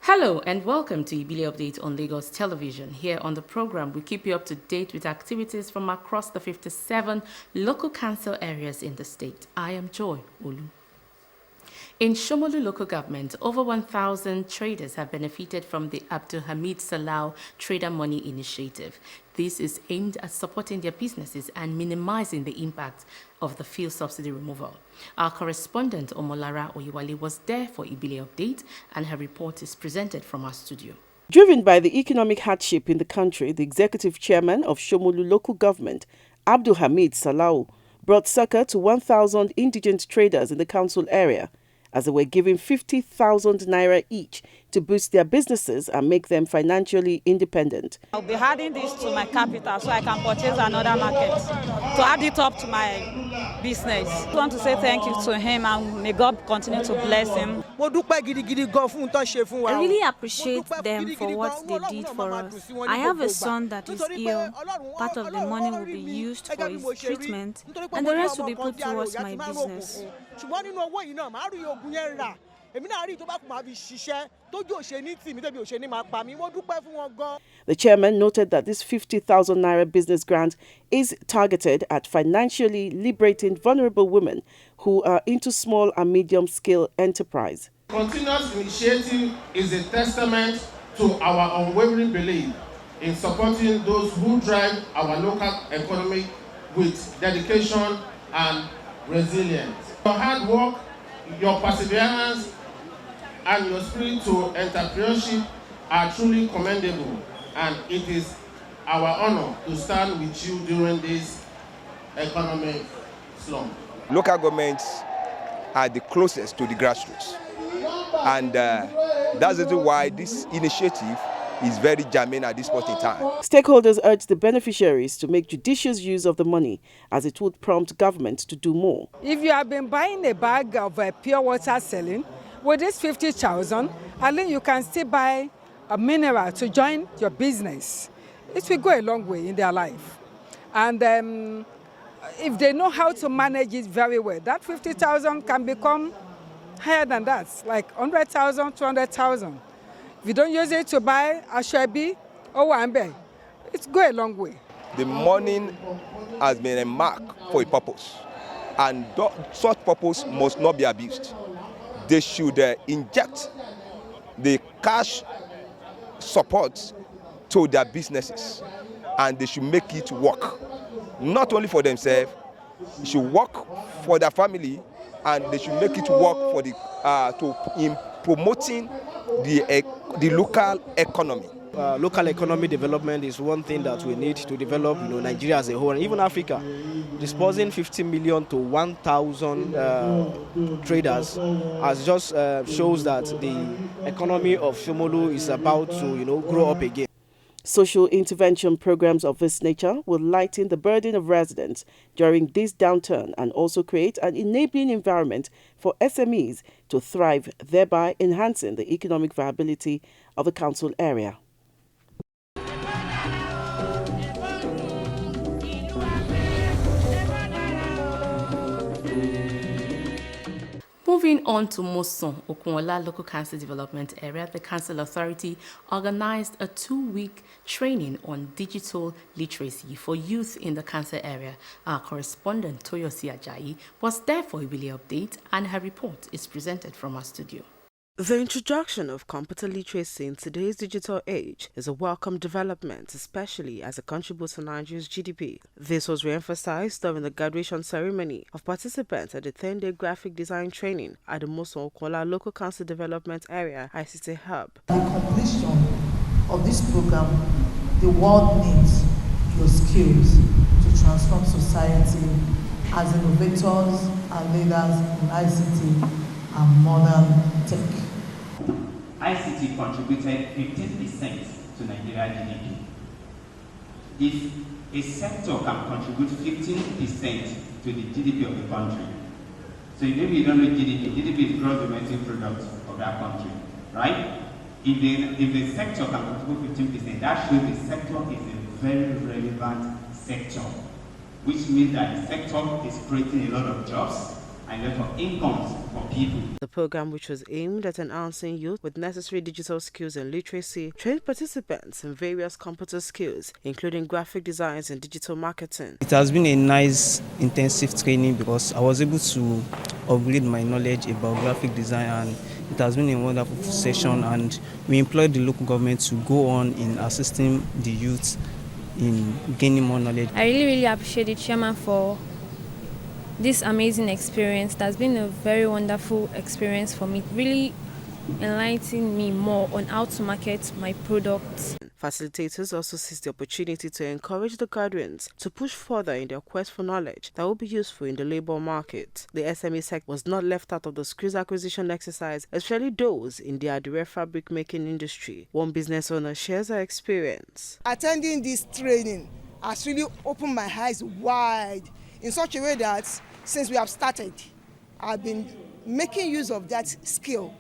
Hello and welcome to Ibile Update on Lagos Television. Here on the program, we keep you up to date with activities from across the 57 local council areas in the state. I am Joy Olu. In Somolu local government, over 1,000 traders have benefited from the Abdulhamid Salau Trader Money Initiative. This is aimed at supporting their businesses and minimizing the impact of the fuel subsidy removal. Our correspondent Omolara Ojuwoye was there for Ibile Update, and her report is presented from our studio. Driven by the economic hardship in the country, the executive chairman of Somolu local government, Abdulhamid Salau, brought succor to 1,000 indigent traders in the council area, as they were given 50,000 naira each to boost their businesses and make them financially independent. I'll be adding this to my capital so I can purchase another market to add it up to my business. I want to say thank you to him and may God continue to bless him. I really appreciate them for what they did for us. I have a son that is ill. Part of the money will be used for his treatment and the rest will be put towards my business. The chairman noted that this 50,000 naira business grant is targeted at financially liberating vulnerable women who are into small and medium scale enterprise. Continuous initiative is a testament to our unwavering belief in supporting those who drive our local economy with dedication and resilience. Your hard work, your perseverance, and your spirit to entrepreneurship are truly commendable, and it is our honor to stand with you during this economic slump. Local governments are the closest to the grassroots, and that's the reason why this initiative is very germane at this point in time. Stakeholders urged the beneficiaries to make judicious use of the money, as it would prompt government to do more. If you have been buying a bag of pure water selling, with this 50,000, at least you can still buy a mineral to join your business. It will go a long way in their life. And if they know how to manage it very well, that 50,000 can become higher than that, like 100,000, 200,000. If you don't use it to buy a Shebi or Wambe, it's go a long way. The money has been a mark for a purpose, and such purpose must not be abused. They should inject the cash support to their businesses, and they should make it work. Not only for themselves, it should work for their family, and they should make it work for in promoting the local economy. Local economy development is one thing that we need to develop, Nigeria as a whole, and even Africa. Disposing 50 million to 1,000 traders as just shows that the economy of Somolu is about to, grow up again. Social intervention programs of this nature will lighten the burden of residents during this downturn and also create an enabling environment for SMEs to thrive, thereby enhancing the economic viability of the council area. Moving on to Mosan-Okunola Local Council Development Area, the Council Authority organized a 2-week training on digital literacy for youth in the council area. Our correspondent Toyosi Ajayi was there for a Ibile Update, and her report is presented from our studio. The introduction of computer literacy in today's digital age is a welcome development, especially as it contributes to Nigeria's GDP. This was re-emphasized during the graduation ceremony of participants at the 10-day graphic design training at the Mosan-Okunola Local Council Development Area ICT Hub. The completion of this program, the world needs your skills to transform society as innovators and leaders in ICT and modern tech. ICT contributed 15% to Nigeria's GDP. If a sector can contribute 15% to the GDP of the country, so maybe you don't know GDP is gross domestic product of that country, right? If the sector can contribute 15%, that shows the sector is a very relevant sector, which means that the sector is creating a lot of jobs and therefore incomes for people. The program, which was aimed at enhancing youth with necessary digital skills and literacy, trained participants in various computer skills, including graphic designs and digital marketing. It has been a nice, intensive training because I was able to upgrade my knowledge about graphic design, and it has been a wonderful session, and we employed the local government to go on in assisting the youth in gaining more knowledge. I really appreciate the chairman for this amazing experience. That's been a very wonderful experience for me, really enlightening me more on how to market my products. Facilitators also seized the opportunity to encourage the graduates to push further in their quest for knowledge that will be useful in the labor market. The SME sector was not left out of the skills acquisition exercise, especially those in the Adire fabric making industry. One business owner shares her experience. Attending this training has really opened my eyes wide in such a way that since we have started, I've been making use of that skill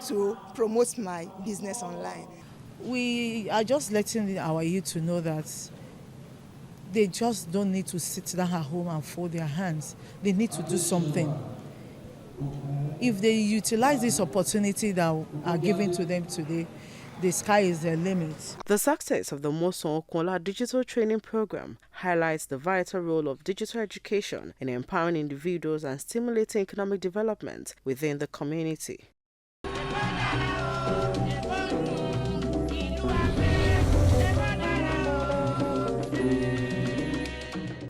to promote my business online. We are just letting our youth to know that they just don't need to sit down at home and fold their hands. They need to do something. If they utilize this opportunity that are given to them today, the sky is the limit. The success of the Mosan-Okunola digital training program highlights the vital role of digital education in empowering individuals and stimulating economic development within the community.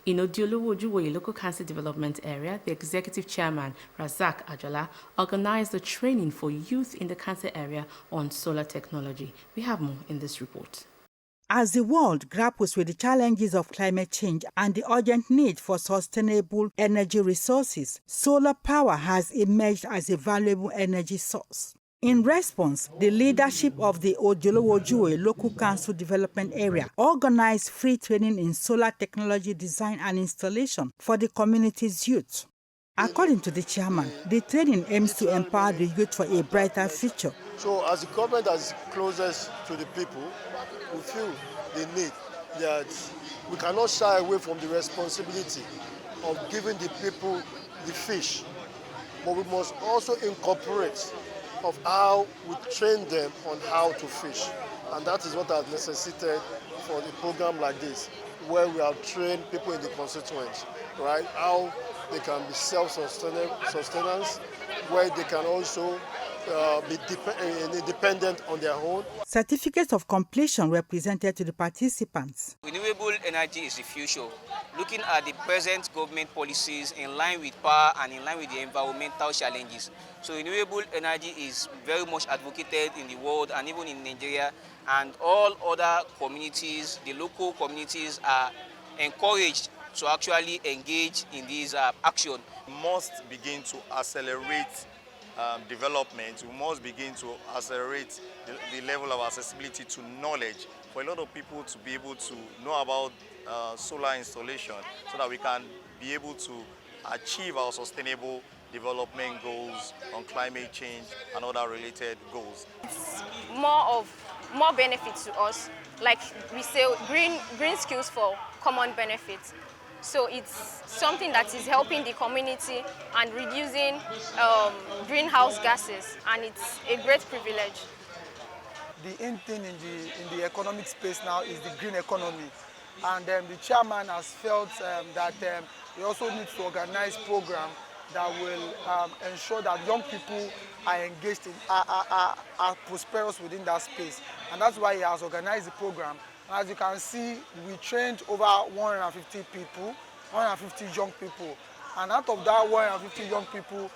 In Odi-Olowo, Ojuwoye Local Council Development Area, the Executive Chairman, Razak Ajola, organized a training for youth in the council area on solar technology. We have more in this report. As the world grapples with the challenges of climate change and the urgent need for sustainable energy resources, solar power has emerged as a valuable energy source. In response, the leadership of the Odi-Olowo Ojuwoye Local Council Development Area organized free training in solar technology design and installation for the community's youth. According to the chairman, the training aims to empower the youth for a brighter future. So as the government that is closest to the people, we feel the need that we cannot shy away from the responsibility of giving the people the fish, but we must also incorporate of how we train them on how to fish. And that is what has necessitated for a program like this, where we have trained people in the constituents, right? How they can be self-sustenance, where they can also be independent on their own. Certificates of completion were presented to the participants. Renewable energy is the future. Looking at the present government policies in line with power and in line with the environmental challenges. So renewable energy is very much advocated in the world and even in Nigeria, and all other communities, the local communities are encouraged to actually engage in this action. We must begin to accelerate development. We must begin to accelerate the level of accessibility to knowledge for a lot of people to be able to know about solar installation, so that we can be able to achieve our sustainable development goals on climate change and other related goals. It's more benefits to us, like we say, green skills for common benefits. So it's something that is helping the community and reducing greenhouse gases, and it's a great privilege. The in thing in the economic space now is the green economy, and the chairman has felt that we also need to organize programs that will ensure that young people are engaged in, are prosperous within that space, and that's why he has organized the program. As you can see, we trained over 150 people, 150 young people. And out of that 150 young people,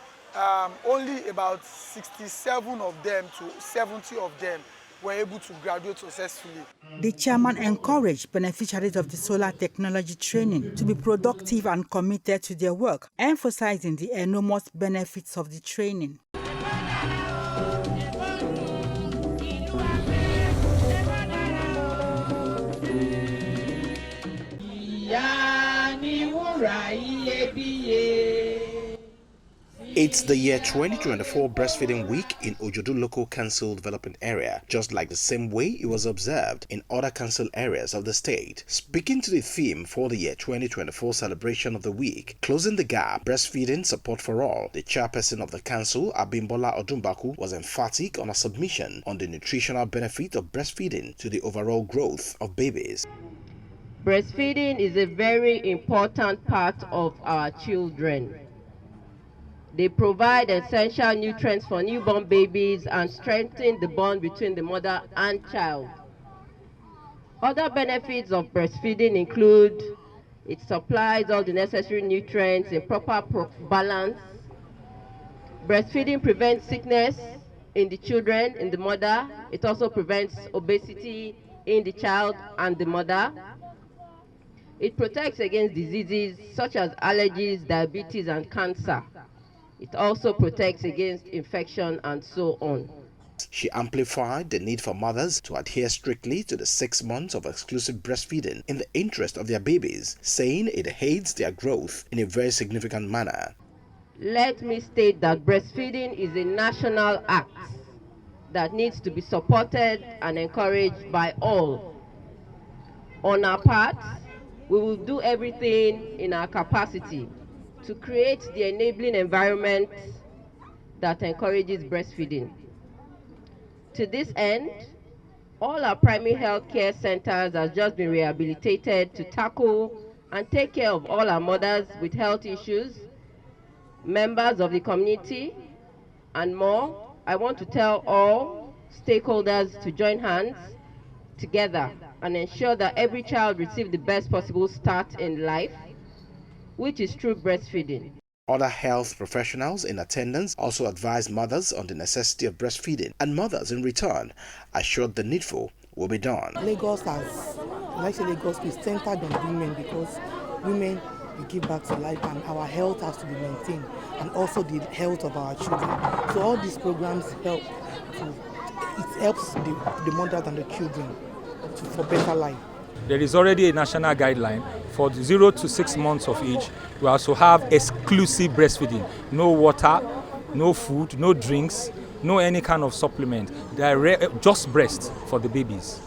only about 67 of them to 70 of them were able to graduate successfully. The chairman encouraged beneficiaries of the solar technology training to be productive and committed to their work, emphasizing the enormous benefits of the training. It's the year 2024 Breastfeeding Week in Ojodu Local Council Development Area, just like the same way it was observed in other council areas of the state. Speaking to the theme for the year 2024 celebration of the week, Closing the Gap, Breastfeeding Support for All, the chairperson of the council, Abimbola Odumbaku, was emphatic on a submission on the nutritional benefit of breastfeeding to the overall growth of babies. Breastfeeding is a very important part of our children. They provide essential nutrients for newborn babies and strengthen the bond between the mother and child. Other benefits of breastfeeding include it supplies all the necessary nutrients in proper balance. Breastfeeding prevents sickness in the children, in the mother. It also prevents obesity in the child and the mother. It protects against diseases such as allergies, diabetes, and cancer. It also protects against infection and so on. She amplified the need for mothers to adhere strictly to the 6 months of exclusive breastfeeding in the interest of their babies, saying it aids their growth in a very significant manner. Let me state that breastfeeding is a national act that needs to be supported and encouraged by all. On our part, we will do everything in our capacity to create the enabling environment that encourages breastfeeding. To this end, all our primary health care centers have just been rehabilitated to tackle and take care of all our mothers with health issues, members of the community, and more. I want to tell all stakeholders to join hands together and ensure that every child receives the best possible start in life, which is through breastfeeding. Other health professionals in attendance also advised mothers on the necessity of breastfeeding, and mothers in return assured the needful will be done. Lagos is centered on women because women we give back to life and our health has to be maintained, and also the health of our children. So all these programs help. It helps the mothers and the children for better life. There is already a national guideline for the 0 to 6 months of age. We also have exclusive breastfeeding. No water, no food, no drinks, no any kind of supplement. Just breast for the babies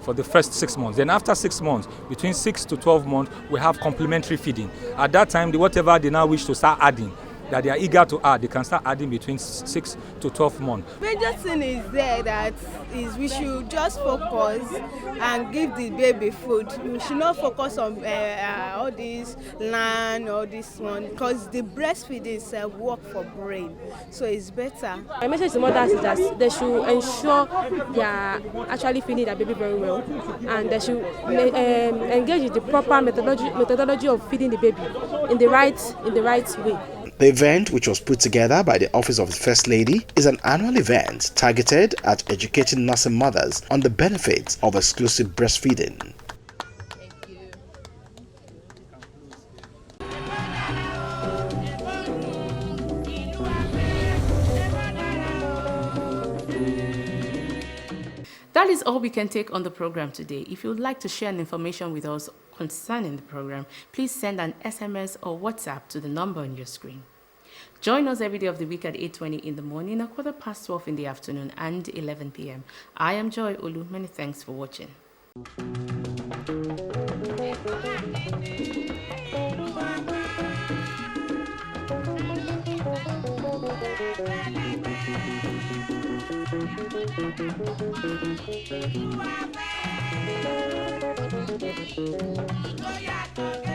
for the first 6 months. Then after 6 months, between 6 to 12 months, we have complementary feeding. At that time, whatever they now wish to start adding, that they are eager to add, they can start adding between 6 to 12 months. Major thing is there that is we should just focus and give the baby food. We should not focus on all this land, all this one, because the breastfeeding is work for brain, so it's better. My message to mothers is that they should ensure they are actually feeding their baby very well, and they should engage in the proper methodology of feeding the baby in the right way. The event, which was put together by the Office of the First Lady, is an annual event targeted at educating nursing mothers on the benefits of exclusive breastfeeding. That is all we can take on the program today. If you would like to share information with us concerning the program, please send an SMS or WhatsApp to the number on your screen. Join us every day of the week at 8:20 in the morning, 12:15 in the afternoon, and 11 p.m. I am Joy Olu. Many thanks for watching. Ojodu.